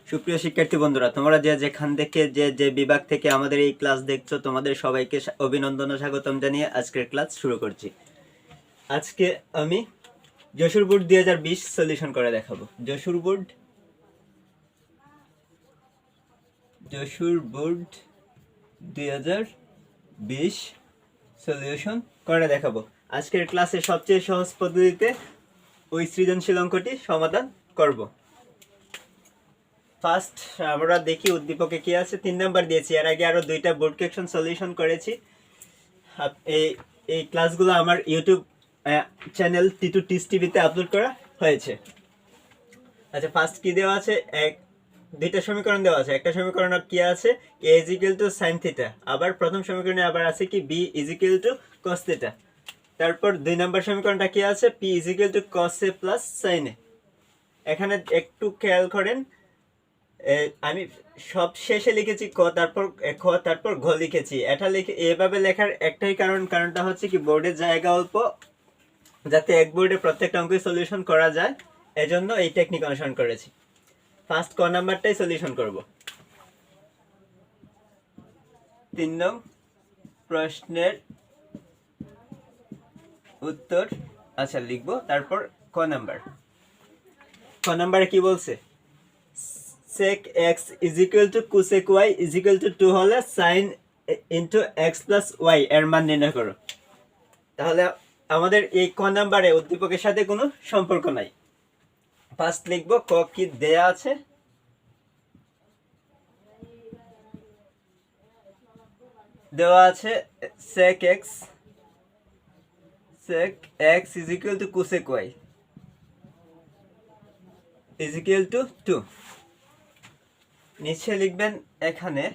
সুপ্রিয় শিক্ষার্থী বন্ধুরা, তোমরা যে যেখান থেকে যে বিভাগ থেকে আমাদের এই ক্লাস দেখছো, তোমাদের সবাইকে অভিনন্দন ও স্বাগতম জানিয়ে আজকের ক্লাস শুরু করছি। আজকে আমি যশোর বোর্ড 2020 সলিউশন করে দেখাবো। যশোর বোর্ড 2020 সলিউশন করে দেখাবো। আজকের ক্লাসে সবচেয়ে সহজ পদ্ধতিতে ওই সৃজনশীল অঙ্কটি সমাধান করব। ফার্স্ট আমরা দেখি উদ্দীপকে কি আছে। 3 নাম্বার দিয়েছি, এর আগে আরো 2টা বোর্ড কোয়েকশন সলিউশন করেছি। এই ক্লাসগুলো আমার ইউটিউব চ্যানেল টিটু টিস টিভিতে আপলোড করা হয়েছে। আচ্ছা, ফার্স্ট কি দেওয়া আছে? দুইটা সমীকরণ দেওয়া আছে। একটা সমীকরণ কি আছে? a is equal to sin theta. আবার প্রথম সমীকরণে আবার আছে কি b is equal to cos theta. তারপর 2 নাম্বার সমীকরণটা কি আছে? p is equal to cos a plus sin a। এখানে একটু খেয়াল করেন, আমি সব শেষে লিখেছি তারপর ঘ লিখেছি। এটা এভাবে লেখার একটাই কারণটা হচ্ছে কি বোর্ডের জায়গা অল্প, যাতে এক বোর্ডে প্রত্যেকটা অঙ্কই সলিউশন করা যায়, এজন্য এই টেকনিক অনুসরণ করেছি। ফার্স্ট ক নাম্বারটাই সলিউশন করব। 3 নং প্রশ্নের উত্তর আচ্ছা লিখবো, তারপর ক নাম্বারে কি বলছে? sec x is equal to cosec y is equal to 2 হলে sin into x plus y এর মান নির্ণয় করো। তাহলে আমাদের এই ক নাম্বারে উদ্দীপকের সাথে কোনো সম্পর্ক নাই। ফার্স্ট লিখবো ক কি দেয়া আছে। দেওয়া আছে sec x is equal to cosec y is equal to 2। নিচে লিখবেন এখানে,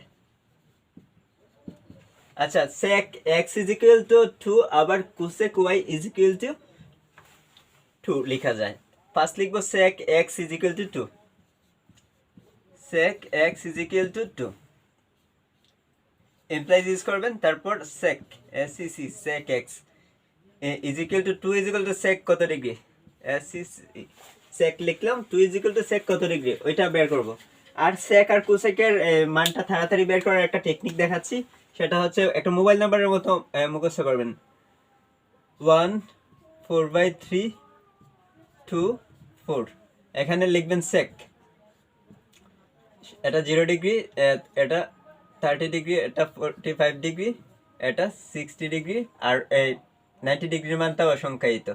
আচ্ছা sec x is equal to 2 আবার cosec y is equal to 2 লেখা যায়। ফার্স্ট লিখবো sec x is equal to 2, sec x is equal to 2 implies use করবেন, তারপর sec sec x is equal to 2 is equal to sec কত degree, sec লিখলাম, 2 is equal to sec কত degree ওইটা বের করব। আর sec আর cosec এর মানটা তাড়াতাড়ি বের করার একটা টেকনিক দেখাচ্ছি। সেটা হচ্ছে একটা মোবাইল নাম্বারের মতো মুখস্থ করবেন। 1 4/3 2 4। এখানে লিখবেন sec, এটা 0 ডিগ্রি, এটা 30 ডিগ্রি, এটা 45 ডিগ্রি, এটা 60 ডিগ্রি, আর এই 90 ডিগ্রির মানটা অসংজ্ঞায়িত।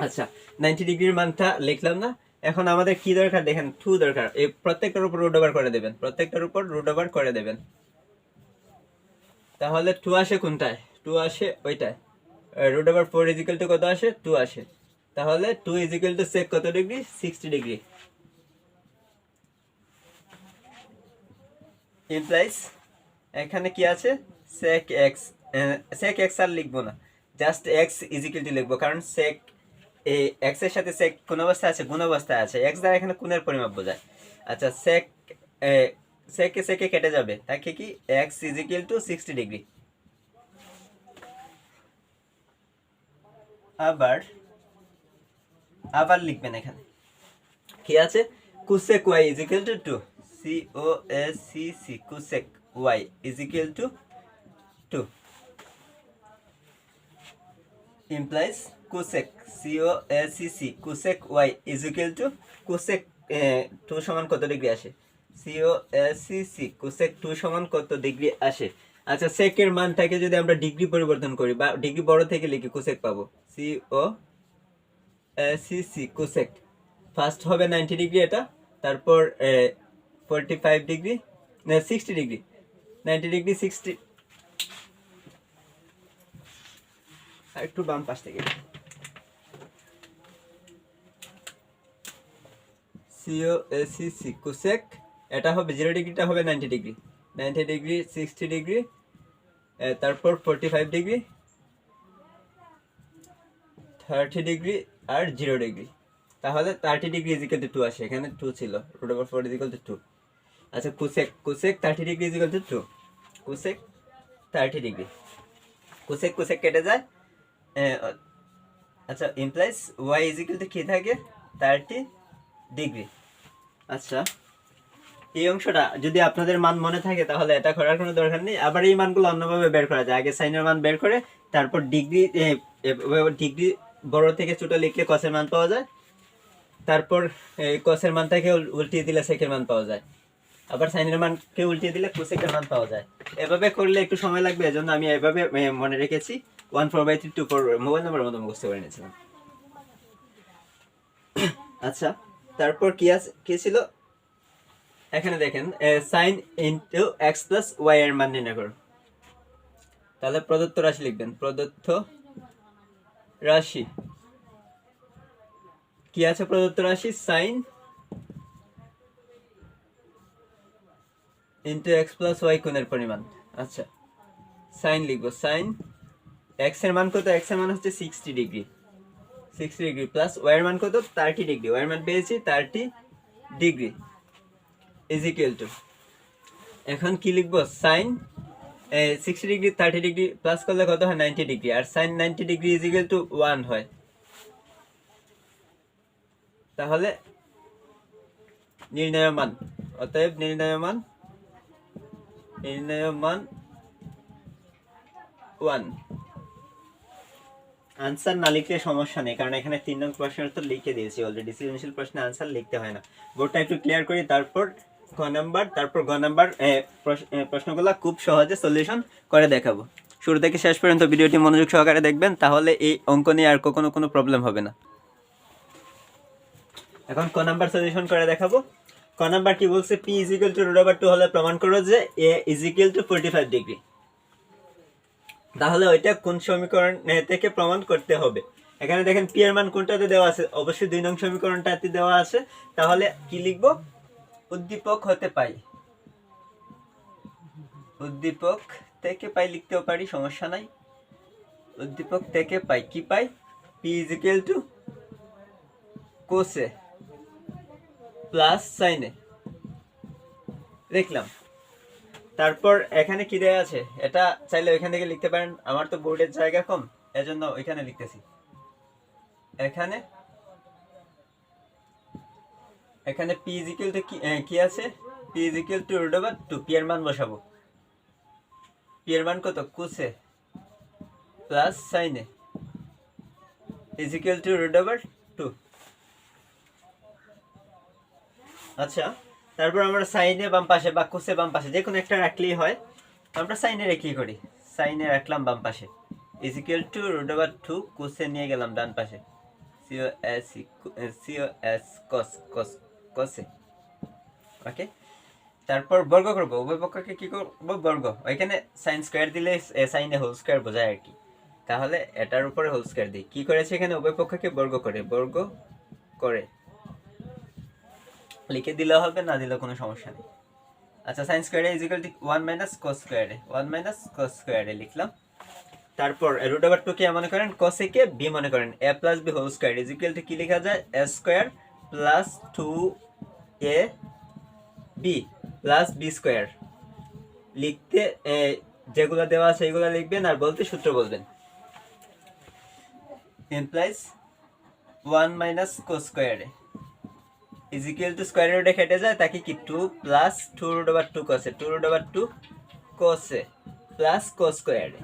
আচ্ছা, 90 ডিগ্রির মানটা লিখলাম না। এখন আমাদের কি দরকার দেখেন, 2 দরকার। এই প্রত্যেকটার উপর রুট ওভার করে দেবেন। তাহলে 2 আসে কোনটায়? 2 আসে ওইটায়। Root over 4 is equal to কত আসে? 2 আসে। তাহলে 2 ইজ ইকুয়াল টু sec কত ডিগ্রি? 60 ডিগ্রি। ইমপ্লাইজ এখানে কি আছে? sec x আর লিখবো না, just x is equal to লিখবো, কারণ sec x এর সাথে sec কোন অবস্থায় আছে? গুণ অবস্থায় আছে। x দ্বারা এখানে কোণের পরিমাপ বোঝায়। আচ্ছা, sec কেটে যাবে, তাকে কি x is equal two 60 degree. আবার লিখবেন এখানে কি আছে? cosec y is equal to 2, cosec y is equal to 2 implies cosec cosec y is equal to cosec 2 সমান কত ডিগ্রি আসে? cosec 2 সমান কত ডিগ্রি আসে? আচ্ছা, sec এর মানটাকে যদি আমরা ডিগ্রি পরিবর্তন করি বা ডিগ্রি বড় থেকে লিখি, cosec পাবো cosec। ফার্স্ট হবে 90 ডিগ্রি, এটা, তারপর 45 ডিগ্রি, 60 ডিগ্রি, 90 ডিগ্রি 60, একটু বাম পাশ থেকে cosec, এটা হবে 0 ডিগ্রিটা হবে 90 ডিগ্রি, 90 ডিগ্রি 60 ডিগ্রি, তারপর 45 ডিগ্রি, 30 ডিগ্রি আর 0 ডিগ্রি। তাহলে 30 ডিগ্রি ইজ ইকুয়াল টু 2 আসে। এখানে 2 ছিল, root over 4 is equal to 2। আচ্ছা, cosec 30 degree is equal to 2, cosec 30 degree, cosec কেটে যায়। আচ্ছা, implies y is equal to কি থাকে? 30 ডিগ্রি। আচ্ছা, এই অংশটা যদি আপনাদের মান মনে থাকে তাহলে এটা করার কোনো দরকার নেই। আবার এই মানগুলো অন্যভাবে বের করা যায়। আগে সাইনের মান বের করে তারপর ডিগ্রি, ডিগ্রি বড় থেকে ছোট লিখলে কসের মান পাওয়া যায়, তারপর কসের মানটাকে উল্টিয়ে দিলে সেকের মান পাওয়া যায়, আবার সাইনের মানকে উল্টিয়ে দিলে কোসেকের মান পাওয়া যায়। এভাবে করলে একটু সময় লাগবে, এজন্য আমি এভাবে মনে রেখেছি। 1/4/3 2/4 মোবাইল নাম্বার মতো মুখস্থ করে নিয়েছিলাম। আচ্ছা, তারপর কি ছিল এখানে দেখেন, sine into x plus Y এর মান নির্ণয় করুন। তাহলে প্রদত্ত রাশি লিখবেন, প্রদত্ত রাশি কি আছে? প্রদত্ত রাশি sine into x plus y কোণের পরিমাণ। আচ্ছা, সাইন লিখবো, সাইন এক্স এর মান কত? এক্স এর মান হচ্ছে 60 ডিগ্রি, 60 ডিগ্রি প্লাস ওয়াই এর মান কত? 30 ডিগ্রি, ওয়াই এর মান পেয়েছি 30 ডিগ্রি ইজ ইকুয়াল টু, এখন কি লিখবো? সাইন 60 ডিগ্রি 30 ডিগ্রি প্লাস করলে কত হয়? 90 ডিগ্রি, আর sine 90 degree is equal to 1 হয়। তাহলে নির্ণয় মান, অতএব নির্ণয় মান 1। আনসার না লিখলে সমস্যা নেই, কারণ এখানে 3 নং প্রশ্নের উত্তর লিখে দিয়েছি অলরেডি। সৃজনশীল প্রশ্নে আনসার লিখতে হয় না। বোর্ডটা একটু ক্লিয়ার করি, তারপর গ নাম্বার প্রশ্নগুলো খুব সহজে সলিউশন করে দেখাবো। শুরু থেকে শেষ পর্যন্ত ভিডিওটি মনোযোগ সহকারে দেখবেন, তাহলে এই অঙ্ক নিয়ে আর কখনো কোনো প্রবলেম হবে না। এখন ক নাম্বার সলিউশন করে দেখাবো। ক নাম্বার কি বলছে? পি ইজ ইকুয়াল টু √2 হলে প্রমাণ করো যে এ ইজ ইকুয়াল টু 45 ডিগ্রি। তাহলে ওইটা কোন সমীকরণ থেকে প্রমাণ করতে হবে? এখানে দেখেন পি এর মান কোনটাতে দেওয়া আছে? অবশ্যই 2 নং সমীকরণটাতে দেওয়া আছে। তাহলে কি লিখবো? উদ্দীপক হতে পাই, উদ্দীপক থেকে পাই লিখতেও পারি, সমস্যা নাই। উদ্দীপক থেকে পাই কি পাই? পি ইজ ইকুয়াল টু কোসে প্লাস সাইনে লিখলাম। তারপর এখানে কি দেওয়া আছে? এটা চাইলে ওইখান থেকে লিখতে পারেন, আমার তো বোর্ডের জায়গা কম, এজন্য ওইখানে লিখতেছি। এখানে পি ইজ ইকুয়াল টু কি আছে? P is equal to √2, P এর মান বসাবো। পি এর মান কত? কোসে প্লাস সাইনে ইজ ইকুয়াল টু √2। আচ্ছা, তারপর আমরা সাইনে বাম পাশে বা কোসে বাম পাশে যে কোনো একটা রাখলেই হয়। আমরা সাইনে রেখে করি, সাইনে রাখলাম বাম পাশে ইজ ইকুয়াল টু √2, কোসে নিয়ে গেলাম ডান পাশে, সিওএস কোসে। ওকে, তারপর বর্গ করবো, উভয় পক্ষকে কি করবো? বর্গ। ওইখানে সাইন স্কোয়ার দিলে সাইনে হোল স্কোয়ার বোঝায় আর কি। তাহলে এটার উপরে হোল স্কোয়ার দিই। কি করেছে এখানে? উভয় পক্ষকে বর্গ করে লিখে দিলে হবে, না দিলে কোনো সমস্যা নেই। আচ্ছা, sine square is equal to 1 minus cos স্কোয়ারে লিখলাম। তারপর √2 কে মনে করেন কোসেকে বি মনে করেন, a plus b whole square is equal to কি লেখা যায়? a square plus 2ab plus b square. লিখতে যেগুলো দেওয়া আছে সেগুলো লিখবেন, আর বলতে সূত্র বলবেন। ইমপ্লাইজ 1 মাইনাস কোস স্কোয়ারে ইজ ইকুয়াল টু স্কোয়ার রুটে কেটে যায়, তাকে কি 2 plus 2√2 Kose, 2√2 Kose plus cos স্কোয়ারে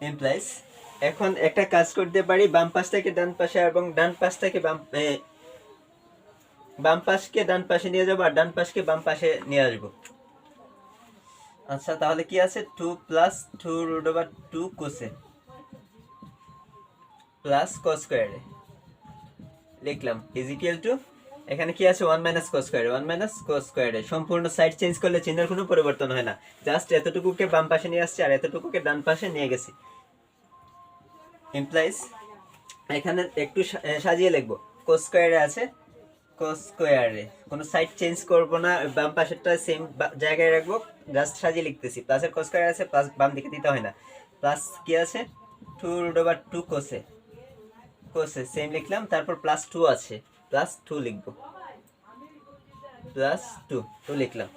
ইমপ্লাইজ। এখন একটা কাজ করতে পারি, বাম পাশটাকে ডান পাশে এবং ডান পাশটাকে বাম পাশকে ডান পাশে নিয়ে যাবো, আর ডান পাশকে বাম পাশে নিয়ে আসবো। আচ্ছা, তাহলে কি আছে? 2 প্লাস 2√2 কোসে প্লাস কোস স্কোয়ারে লিখলাম ইজ ইকুয়াল টু, এখানে কি আছে? 1 মাইনাস কোস স্কোয়ারে। সম্পূর্ণ সাইড চেঞ্জ করলে চিহ্নের কোনো পরিবর্তন হয় না, জাস্ট এতটুকুকে বাম পাশে নিয়ে আসছে আর এতটুকুকে ডান পাশে নিয়ে গেছি। ইমপ্লাইজ এখানে একটু সাজিয়ে লিখবো, কোস স্কোয়ারে আছে, কোস স্কোয়ারে কোনো সাইড চেঞ্জ করব না, বাম পাশেরটা সেম জায়গায় রাখবো, জাস্ট সাজিয়ে লিখতেছি। প্লাসের কোস স্কোয়ার আছে, প্লাস বাম দিকে দিতে হয় না। প্লাস কি আছে? 2√2 কোসে সেম লিখলাম। তারপর প্লাস 2 আছে, প্লাস 2 লিখবো, প্লাস 2 লিখলাম।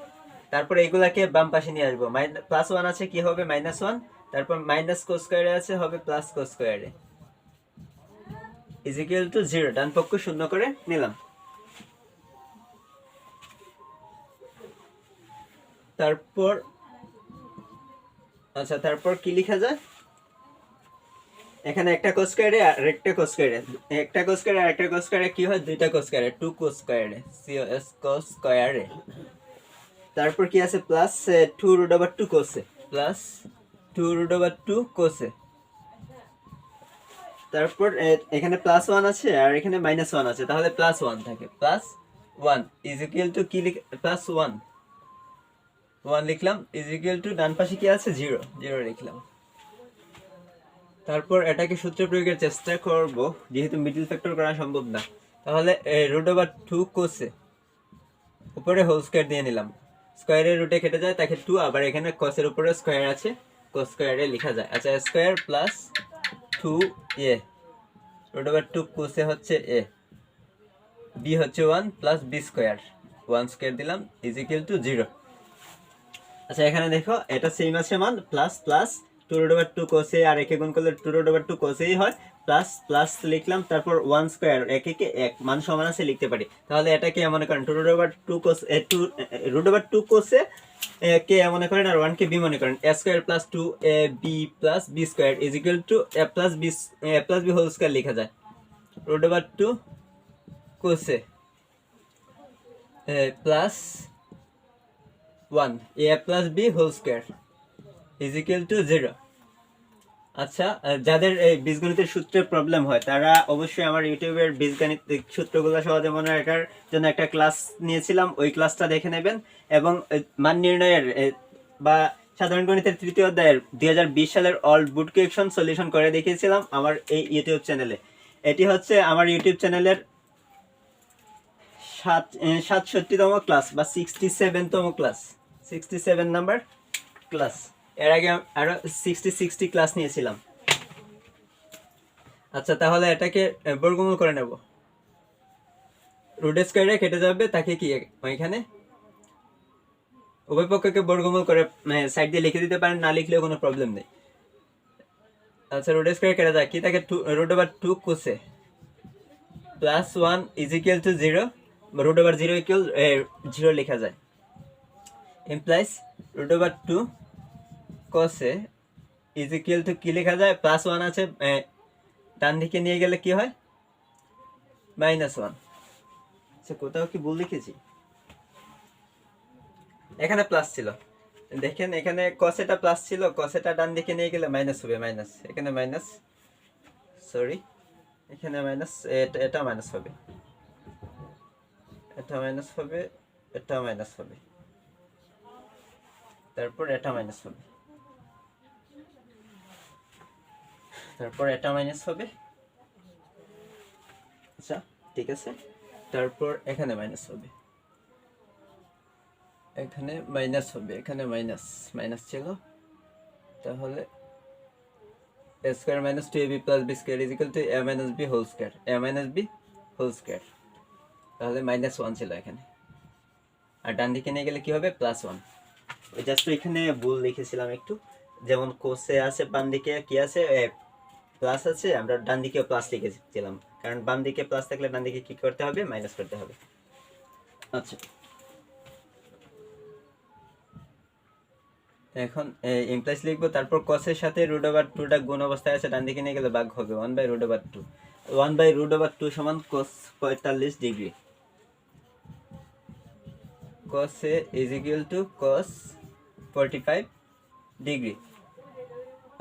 তারপর এইগুলাকে বাম পাশে নিয়ে আসবো। প্লাস 1 আছে, কি হবে? -1। তারপর মাইনাস কোস স্কোয়ারে আছে, হবে প্লাস কোস স্কোয়ারে। ইজ ইকুয়াল টু 0, ডান পক্ষ শূন্য করে নিলাম। তারপর আচ্ছা তারপর কি লেখা যায়, এখানে একটা কোস স্কয়ারে আর একটা কোস স্কয়ারে, একটা কোস স্কয়ারে আর একটা কোস স্কয়ারে কি হয়, দুইটা কোস স্কয়ারে, 2 কোস স্কয়ারে, cos কোস স্কয়ারে। তারপর কি আছে প্লাস 2 রুট ওভার 2 কোসে, প্লাস 2 রুট ওভার 2 কোসে। তারপর এখানে প্লাস 1 আছে আর এখানে মাইনাস 1 আছে, তাহলে প্লাস 1 থাকে, প্লাস 1 ইজ ইকুয়াল টু কি প্লাস 1 লিখলাম, ইজ ইকুয়াল টু ডান পাশে কি আছে 0 লিখলাম। তারপর এটাকে সূত্র প্রয়োগের চেষ্টা করব, যেহেতু মিডল ফ্যাক্টর করা সম্ভব না, তাহলে রুট ওভার 2 কোসে উপরে হোল স্কয়ার দিয়ে নিলাম, স্কয়ারের রুটে কেটে যায় তাকে 2, আবার এখানে কসের উপরে স্কয়ার আছে, কোস স্কয়ারে লেখা যায়। আচ্ছা square plus 2a root over 2 কোসে হচ্ছে a, b হচ্ছে 1 প্লাস b স্কয়ার, 1 স্কয়ার দিলাম ইজ ইকুয়াল টু 0। আচ্ছা এখানে দেখো এটা সেম আছে মান, প্লাস প্লাস 2 রুট ওভার 2 কোসে আর একে গুণ করলে 2 রুট ওভার 2 কোসেই হয়, প্লাস প্লাস লিখলাম, তারপর 1 স্কয়ার একে 1 মান সমান আছে লিখতে পারি, তাহলে এটাকে মনে করেন 2 root over 2 cos 2 root over 2 কোসে কে মনে করেন আর 1 কে b মনে করেন, a square plus 2ab plus b square is equal to a plus b whole square লেখা যায়, রুট ওভার 2 কোসে plus 1 a plus b whole square is equal to 0। আচ্ছা যাদের এই বীজগণিতের সূত্রে প্রবলেম হয় তারা অবশ্যই আমার ইউটিউবের বীজগণিত সূত্রগুলো সহজে মনে রাখার জন্য একটা ক্লাস নিয়েছিলাম, ওই ক্লাসটা দেখে নেবেন। এবং মান নির্ণয়ের বা সাধারণ গণিতের তৃতীয় অধ্যায়ের 2020 সালের অল বুট কারেকশন সলিউশন করে দেখিয়েছিলাম আমার এই ইউটিউব চ্যানেলে। এটি হচ্ছে আমার ইউটিউব চ্যানেলের 67তম ক্লাস বা 67তম ক্লাস, 67 নাম্বার ক্লাস। এর আগে আরো 60 ক্লাস নিয়েছিলাম। আচ্ছা তাহলে এটাকে বর্গমূল করে নেব, রুট স্কয়ারে কেটে যাবে তাকে কি এখানে উভয় পক্ষকে বর্গমূল করে সাইড দিয়ে লিখে দিতে পারেন, না লিখলেও কোনো প্রবলেম নেই। আচ্ছা রুট স্কয়ারে কেটে যায় কি তাকে রুট ওভার 2 কোসে plus 1 is equal to 0, root over 0 equal 0 লেখা যায়, ইমপ্লাইজ রুট ওভার 2 কোসে ইজ ইকুয়াল টু কি লেখা যায়, প্লাস 1 আছে ডান দিকে নিয়ে গেলে কি হয় মাইনাস 1। আচ্ছা কোথাও কি ভুল লিখেছি, এখানে প্লাস ছিল, দেখেন এখানে কসেটা প্লাস ছিল, কসেটা ডান দিকে নিয়ে গেলে মাইনাস হবে, মাইনাস এখানে মাইনাস, সরি এখানে মাইনাস, এটা মাইনাস হবে, এটা মাইনাস হবে, এটা মাইনাস হবে, তারপর এটা মাইনাস হবে, তারপর এটা মাইনাস হবে। আচ্ছা ঠিক আছে, তারপর এখানে মাইনাস হবে, এখানে মাইনাস হবে, এখানে মাইনাস মাইনাস ছিল, তাহলে a square minus 2ab plus b square is equal to a minus b whole square, a minus b whole square, তাহলে মাইনাস 1 ছিল এখানে, আর ডান দিকে নিয়ে গেলে কি হবে প্লাস 1। ওই জাস্ট এখানে ভুল লিখেছিলাম একটু, যেমন কোসে আছে বাম দিকে কি আছে প্লাস আছে, আমরা ডান দিকেও প্লাস লিখেছিলাম, কারণ বাম দিকে প্লাস থাকলে ডান দিকে কি করতে হবে মাইনাস করতে হবে। আচ্ছা এখন ইমপ্লাইজ লিখবো, তারপর কসের সাথে রুট ওভার 2টা গুণ অবস্থায় আছে, ডান দিকে নিয়ে গেলে ভাগ হবে 1 by root over 2, 1 by root over 2 সমান cos 45 degree, cos a is equal to cos 45 degree,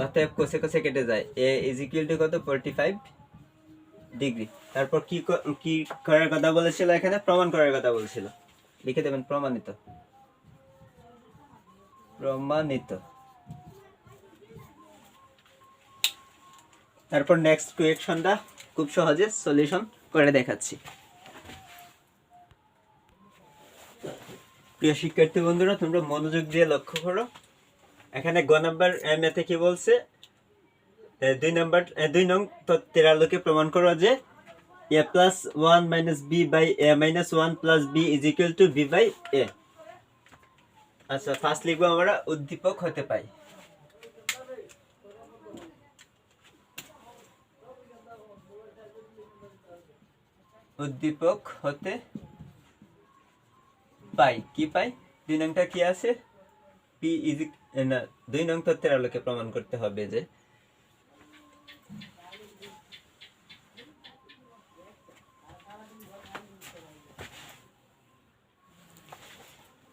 অতএব কোসে কোসে কেটে যায়, a is equal to কত 45 ডিগ্রি। তারপর কি করার কথা বলেছিল, এখানে প্রমাণ করার কথা বলেছিল, লিখে দেবেন প্রমাণিত, প্রমাণিত। তারপর নেক্সট কোয়েকশনটা খুব সহজে সলিউশন করে দেখাচ্ছি। প্রিয় শিক্ষার্থী বন্ধুরা তোমরা মনোযোগ দিয়ে লক্ষ্য করো, এখানে গ নাম্বার ম্যাথে কি বলছে, 2 নং তত্ত্বের আলোকে প্রমাণ করো যে a plus 1 minus b by a minus 1 plus b is equal to b by a। আচ্ছা ফার্স্ট লিখবো আমরা উদ্দীপক হতে পাই, উদ্দীপক হতে পাই কি পাই 2 নংটা কি আছে পি ইজ না 2 নং তত্ত্বের আলোকে প্রমাণ করতে হবে যে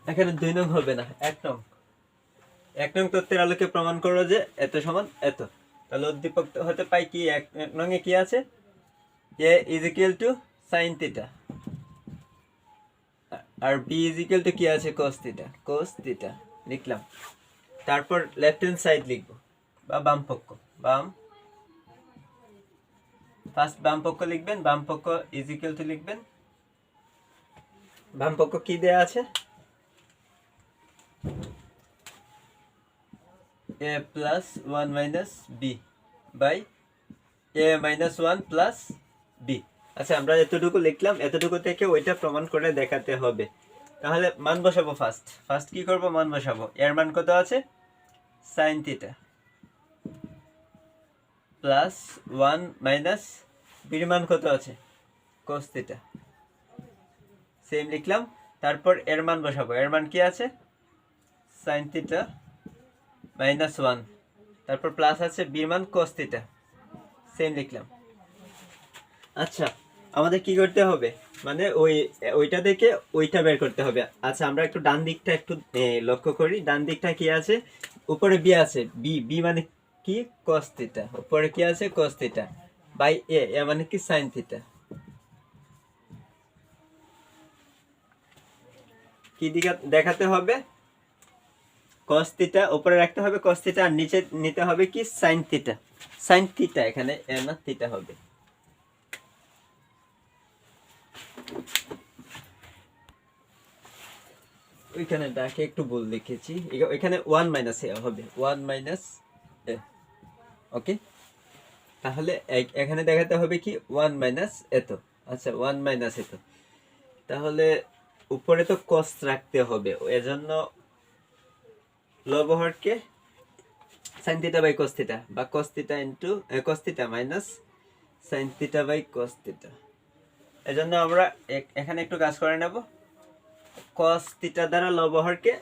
এখানে 2 নং হবে না 1 নং 1 নং তত্ত্বের আলোকে প্রমাণ করো যে এত সমান এত। তাহলে উদ্দীপক হতে পাই কি 1 নং এ কি আছে a is equal to sin theta আর b ইজ ইকুয়াল টু কি আছে cos থিটা লিখলাম। তারপর লেফট হ্যান্ড সাইড লিখব বা বাম পক্ষ ফার্স্ট বাম পক্ষ লিখবেন বাম পক্ষ ইজ ইকুয়াল টু লিখবেন বাম পক্ষ কি দেয়া আছে a plus 1 minus b by a minus 1 plus b। আচ্ছা আমরা এতটুকু লিখলাম, এতটুকু থেকে ওইটা প্রমাণ করে দেখাতে হবে। তাহলে মান বসাবো ফার্স্ট কি করব মান বসাবো। এর মান কত আছে sin থিটা প্লাস 1 মাইনাস বির মান কত আছে cos থিটা সেম লিখলাম। তারপর এর মান বসাবো, এর মান কি আছে sin থিটা মাইনাস 1, তারপর প্লাস আছে বির মান cos থিটা সেম লিখলাম। আচ্ছা আমাদের কি করতে হবে মানে ওইটা থেকে ওইটা বের করতে হবে। আচ্ছা আমরা একটু ডান দিকটা একটু লক্ষ্য করি, ডান দিকটা কি আছে উপরে বি আছে, বি মানে কি cos থিটা, উপরে কি আছে cos থিটা বাই এ মানে কি sin থিটা। কি দিকে দেখাতে হবে cos থিটা উপরে রাখতে হবে cos থিটা আর নিচে নিতে হবে কি sin থিটা এখানে এ না থিটা হবে। ওইখানে ডাকে একটু ভুল লিখেছি, এখানে 1 মাইনাস এ হবে 1 মাইনাস এ। ওকে তাহলে এখানে দেখাতে হবে কি 1 মাইনাস এত। আচ্ছা 1 মাইনাস এত, তাহলে উপরে তো cos রাখতে হবে, এজন্য লবহরকে sin theta by cos theta বা cos theta into cos theta minus sin theta by cos theta. এজন্য আমরা এখানে একটু কাজ করে নেব, cos থিটা দ্বারা লবহরকে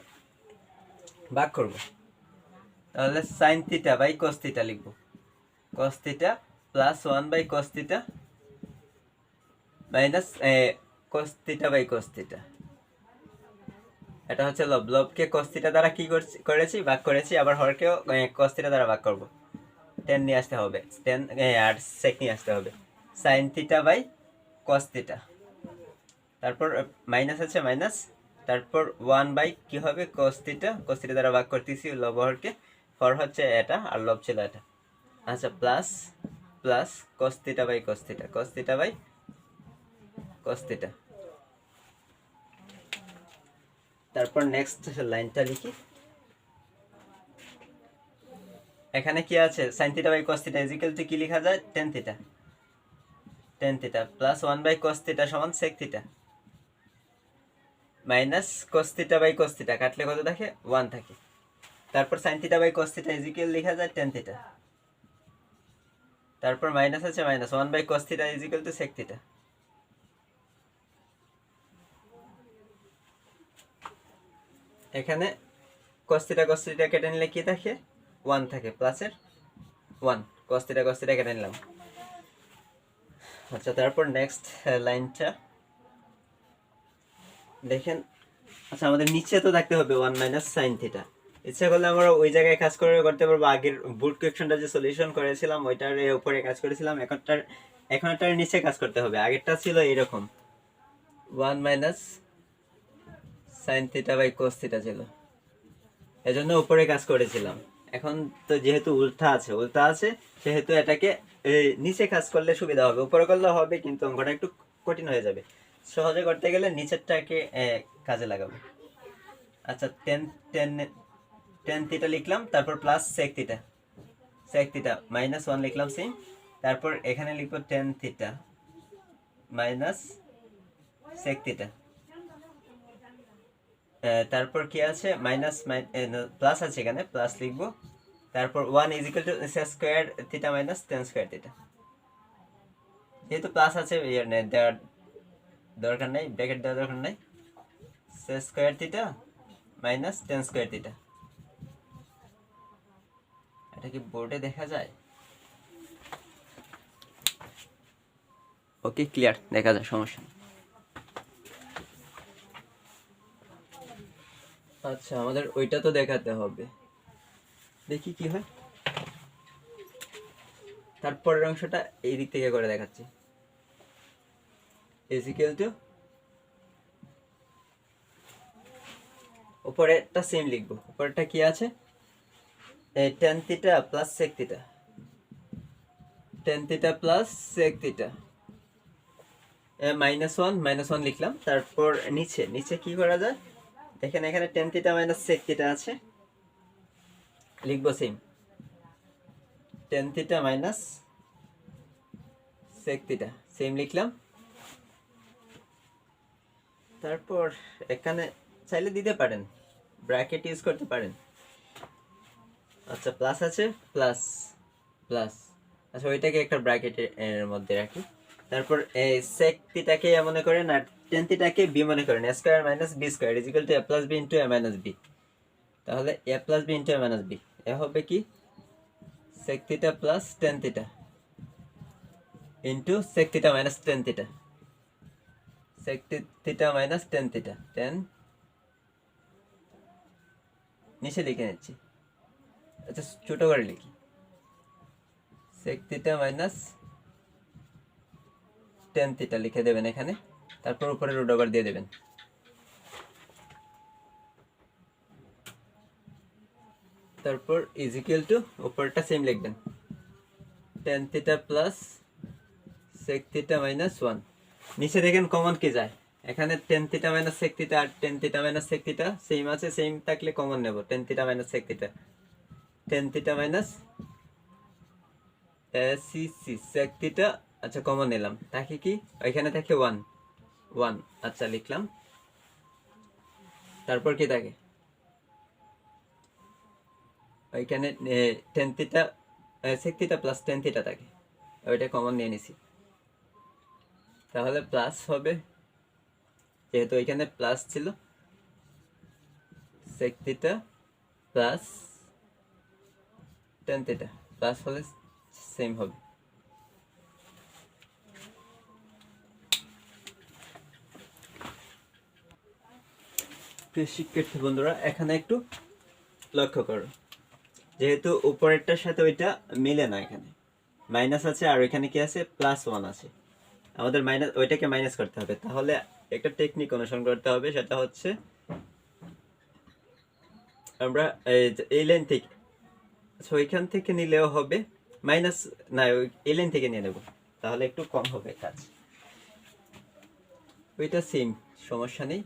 ভাগ করব। তাহলে sin theta by cos theta লিখব, cos theta plus 1 by cos theta minus cos theta by cos theta. এটা হচ্ছে লবকে cos থিটা দ্বারা কি করেছি ভাগ করেছি, আবার হরকেও cos থিটা দ্বারা ভাগ করব। 10 নিয়ে আসতে হবে, 10 আর sec নিয়ে আসতে হবে, sin theta by cos theta. তারপর মাইনাস আছে মাইনাস, তারপর 1 বাই কি হবে cos থিটা দ্বারা ভাগ করতেছি লবহরকে, হর হচ্ছে এটা আর লব ছিল এটা। আচ্ছা plus cos theta by cos theta by cos theta. তারপর নেক্সট লাইনটা লিখি, এখানে কি আছে sin theta by cos theta equal to কি লেখা যায় tan theta plus 1 by cos theta সমান sec theta minus cos theta by cos theta কাটলে কত থাকে 1 থাকে। তারপর sin theta by cos theta equal লেখা যায় tan থিটা, তারপর মাইনাস আছে minus 1 by cos theta equal to sec theta. এখানে cos থিটা কেটে নিলে কি থাকে 1 থাকে, প্লাসের 1 cos থিটা কেটে নিলাম। আচ্ছা তারপর নেক্সট লাইনটা দেখেন। আচ্ছা আমাদের নিচে তো থাকতে হবে 1 মাইনাস sin থিটা, ইচ্ছা করলে আমরা ওই জায়গায় কাজ করতে পারবো। আগের বুট কোয়েকশনটা যে সলিউশন করেছিলাম ওইটার উপরে কাজ করেছিলাম, এখনটার নিচে কাজ করতে হবে। আগেরটা ছিল এরকম 1 minus sin theta by cos theta ছিল, এজন্য উপরে কাজ করেছিলাম। এখন তো যেহেতু উল্টা আছে সেহেতু এটাকে নিচে কাজ করলে সুবিধা হবে, উপরে করলে হবে কিন্তু অঙ্কটা একটু কঠিন হয়ে যাবে। সহজে করতে গেলে নিচেরটাকে কাজে লাগাবো। আচ্ছা tan থিটা লিখলাম, তারপর প্লাস sec থিটা মাইনাস 1 লিখলাম সেম, তারপর এখানে লিখবো tan theta minus sec theta. তারপর কি আছে মাইনাস প্লাস আছে এখানে প্লাস লিখবো, তারপর 1 is equal to sec square theta minus tan square theta. যেহেতু প্লাস আছে দরকার নেই, ব্র্যাকেট দেওয়ার দরকার নেই। sec square theta minus tan square theta. এটা কি বোর্ডে দেখা যায়? ওকে, ক্লিয়ার, দেখা যায়, সমস্যা নেই। আচ্ছা, আমাদের ওইটা তো দেখাতে হবে, দেখি কি হয়। তারপরের অংশটা এই দিক থেকে করে দেখাচ্ছি। ইজ ইকুয়াল টু, উপরেরটা সেম লিখবো। উপরেরটা কি আছে? tan theta plus sec theta, tan theta plus sec theta, -1 লিখলাম। তারপর নিচে নিচে কি করা যায় দেখেন, এখানে tan theta minus sec theta আছে, লিখবো same tan theta minus sec theta, same লিখলাম। তারপর এখানে চাইলে দিতে পারেন, ব্র্যাকেট ইউজ করতে পারেন। আচ্ছা, প্লাস আছে, প্লাস প্লাস, আচ্ছা ওইটাকে একটা ব্র্যাকেটের মধ্যে রাখি। তারপর এই sec থিটাকে মনে করেন আর tan থিটাকে b মনে করেন, a square minus b square is equal to a plus b into a minus b। তাহলে a plus b into a minus b এ হবে কি sec theta plus tan theta into sec theta minus tan theta, sec theta minus tan theta, tan নিচে লিখে নিচ্ছি। আচ্ছা, ছোট করে লিখি, sec theta minus tan theta লিখে দেবেন এখানে। তারপর উপরে রুট ওভার দিয়ে দেবেন। তারপর ইজ ইকুয়াল টু, উপরটা সেম লিখবেন, tan theta plus sec theta minus 1। নিচে দেখেন কমন কি যায়, এখানে tan theta minus sec theta আর tan theta minus sec theta same আছে, সেম থাকলে কমন নেব, tan theta minus sec theta, tan theta minus sec theta. আচ্ছা, কমন নিলাম, তাকে কি এখানে থাকে 1 1, আচ্ছা লিখলাম। তারপর কি থাকে ওইখানে tan theta sec theta plus tan theta থাকে, ওইটা কমন নিয়ে নিছি। তাহলে প্লাস হবে, যেহেতু এখানে প্লাস ছিল, sec theta plus tan theta, plus হলে সেম হবে। প্রিয় শিক্ষার্থী বন্ধুরা, এখানে একটু লক্ষ্য করো, যেহেতু উপরেরটার সাথে ওইটা মিলে না, এখানে মাইনাস আছে আর ওইখানে কি আছে, +1 আছে, আমাদের মাইনাস ওইটাকে মাইনাস করতে হবে। তাহলে একটা টেকনিক অনুসরণ করতে হবে, সেটা হচ্ছে আমরা এই লাইন থেকে, ওইখান থেকে নিলেও হবে, মাইনাস না, এই লাইন থেকে নিয়ে নেব, তাহলে একটু কম হবে কাজ। ওইটা সেম, সমস্যা নেই।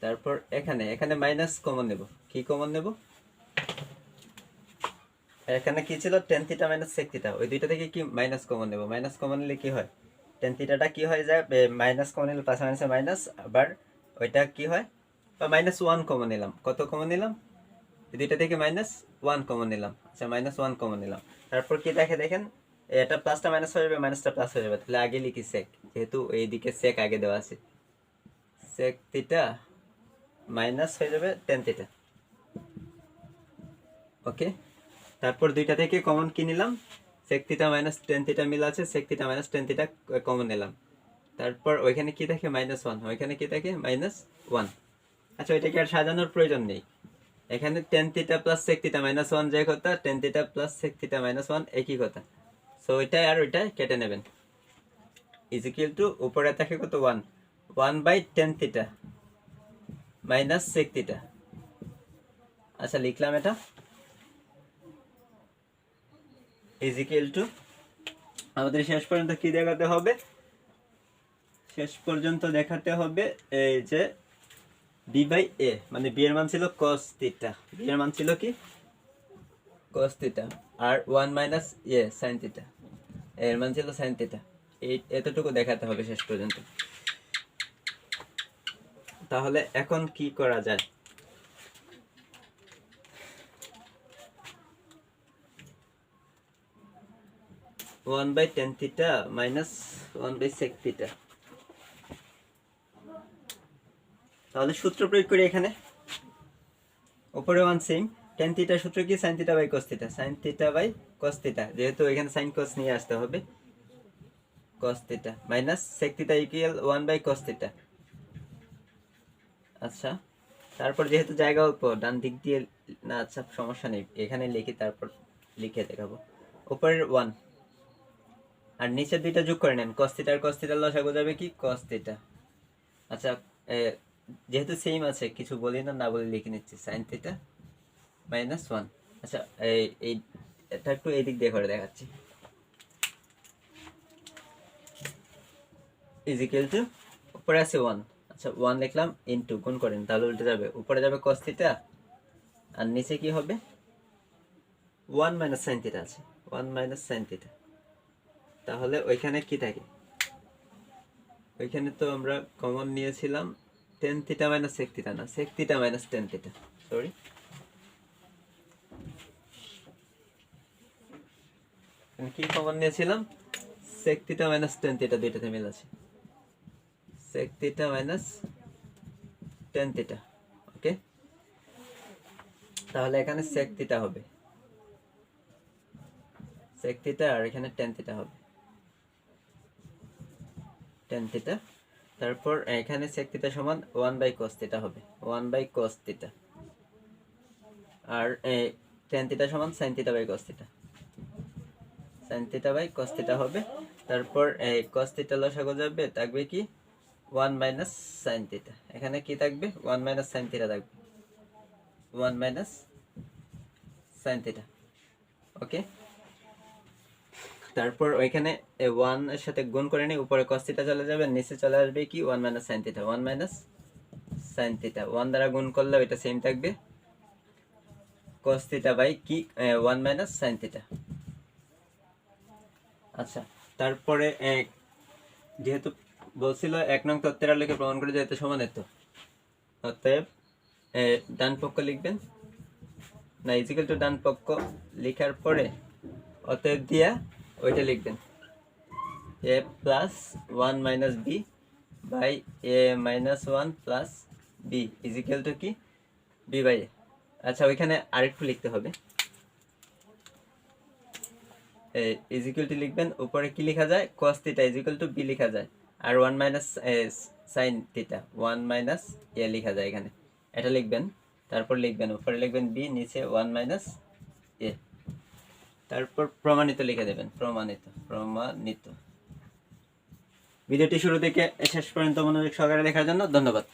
তারপর এখানে এখানে মাইনাস কমন নেব, কি কমন নেব, এখানে কি ছিল, tan theta minus sec theta, ওই দুইটা থেকে কি মাইনাস কমন নেব, মাইনাস কমন নিলে কি হয়, tan থিটাটা কি হয়ে যায়, মাইনাস কমন নিলে প্লাস মাইনাসে মাইনাস, আবার ওইটা কি হয়, বা -1 কমন নিলাম, কত কমন নিলাম, এই দুইটা থেকে -1 কমন নিলাম। আচ্ছা, -1 কমন নিলাম। তারপর কি দেখেন, এটা প্লাসটা মাইনাস হয়ে যাবে, মাইনাসটা প্লাস হয়ে যাবে, তাহলে আগে লিখি sec, যেহেতু এইদিকে sec আগে দেওয়া আছে, sec থিটা মাইনাস হয়ে যাবে tan থিটা। ওকে, তারপর দুইটা থেকে কমন কি নিলাম, sec theta minus tan theta মিল আছে, sec theta minus tan theta common নিলাম। তারপর ওইখানে কি থাকে, -1, ওইখানে কি থাকে, -1। আচ্ছা, ওইটাকে আর সাজানোর প্রয়োজন নেই, এখানে tan theta plus sec theta -1 যে কথা, tan theta plus sec theta -1 একই কথা। সো ওইটাই আর ওইটাই কেটে নেবেন, ইজ ইকুয়াল টু, উপরে থাকে কত, 1/tan theta minus sec theta. আচ্ছা, লিখলাম এটা, ইজ ইকুয়াল টু, আমাদের শেষ পর্যন্ত কি দেখাতে হবে, শেষ পর্যন্ত দেখাতে হবে এই যে b/a, মানে b এর মান ছিল cos থিটা, b এর মান ছিল কি cos থিটা, আর 1 মাইনাস a sin থিটা, এর মান ছিল sin থিটা। এই এতটুকু দেখাতে হবে শেষ পর্যন্ত। তাহলে এখন কি করা যায়, -1/tan theta minus 1/sec theta, তাহলে সূত্র প্রয়োগ করি এখানে, উপরে ওয়ান সেম, টেন থিটার সূত্র কি sine theta by cos theta, sine theta by cos theta, যেহেতু এখানে সাইন কস নিয়ে আসতে হবে, cos theta minus sec theta equal one by cos theta. আচ্ছা, তারপর যেহেতু জায়গা অল্প ডান দিক দিয়ে, না আচ্ছা সমস্যা নেই, এখানে লিখি তারপর লিখে দেখাবো। উপরের ওয়ান আর নিচের দুইটা যোগ করে নেন, কস থিটা আর কস থিটার লসাগু যাবে কি কস থিটা। আচ্ছা যেহেতু সেম আছে কিছু বলি না, না বলে লিখে নিচ্ছি, সাইন থিটা মাইনাস ওয়ান। আচ্ছা এটা একটু এই দিক দিয়ে করে দেখাচ্ছি, ইজ ইকুয়াল টু, উপরে আছে ওয়ান, আচ্ছা ওয়ান লিখলাম, ইনটু গুণ করেন তাহলে উল্টে যাবে, উপরে যাবে কস থিটা আর নিচে কি হবে ওয়ান মাইনাস সাইন থিটা আছে, ওয়ান মাইনাস সাইন থিটা। তাহলে ওইখানে কি থাকে, ওইখানে তো আমরা কমন নিয়েছিলাম tan theta minus sec theta, না sec theta minus tan theta, sorry কি কমন নিয়েছিলাম, sec theta minus tan theta, দুইটাতে মিল আছে, sec theta minus tan theta. Okay, তাহলে এখানে সেক থিটা হবে, সেক থিটা আর এখানে টেন থিটা হবে, টেন থিটা। তারপর এখানে সেক থিটা সমান ওয়ান বাই কস থিটা হবে, ওয়ান বাই কস থিটা, আর টেন থিটা সমান sine theta by cos theta, sine theta by cos theta হবে। তারপর কস থিটা লসাগু যাবে, থাকবে কি ওয়ান মাইনাস সাইন থিটা, এখানে কি থাকবে ওয়ান মাইনাস সাইন থিটা থাকবে, ওয়ান মাইনাস সাইন থিটা। ওকে, তারপর ওইখানে ওয়ান এর সাথে গুণ করে নিই, উপরে কস থিটা চলে যাবে, নিচে চলে আসবে কি one minus sine theta, one minus sine theta, one দ্বারা গুণ করলে ওইটা সেম থাকবে, কস থিটা বাই কি ওয়ান মাইনাস সাইন থিটা। আচ্ছা, তারপরে যেহেতু বলছিল এক নং তত্ত্বের আলোকে প্রমাণ করে যেহেতু সমান এত, অতএব ডান পক্ষ লিখবেন, না ইজিক্যাল টু ডান পক্ষ লেখার পরে অতএব দিয়া ওইটা লিখবেন A plus one minus B by A minus one plus B is equal to কি বি বাই এ। আচ্ছা, ওইখানে আরেকটু লিখতে হবে, ইজিক্যাল টু লিখবেন, উপরে কি লেখা যায় cos theta is equal to B লেখা যায়, আর one minus sine theta one minus A লেখা যায় এখানে, এটা লিখবেন। তারপর লিখবেন উপরে লিখবেন বি, নিচে ওয়ান মাইনাস এ, তারপর প্রমাণিত লিখে দেবেন, প্রমাণিত প্রমাণিত। ভিডিওটি শুরু থেকে শেষ পর্যন্ত মনোযোগ সহকারে দেখার জন্য ধন্যবাদ।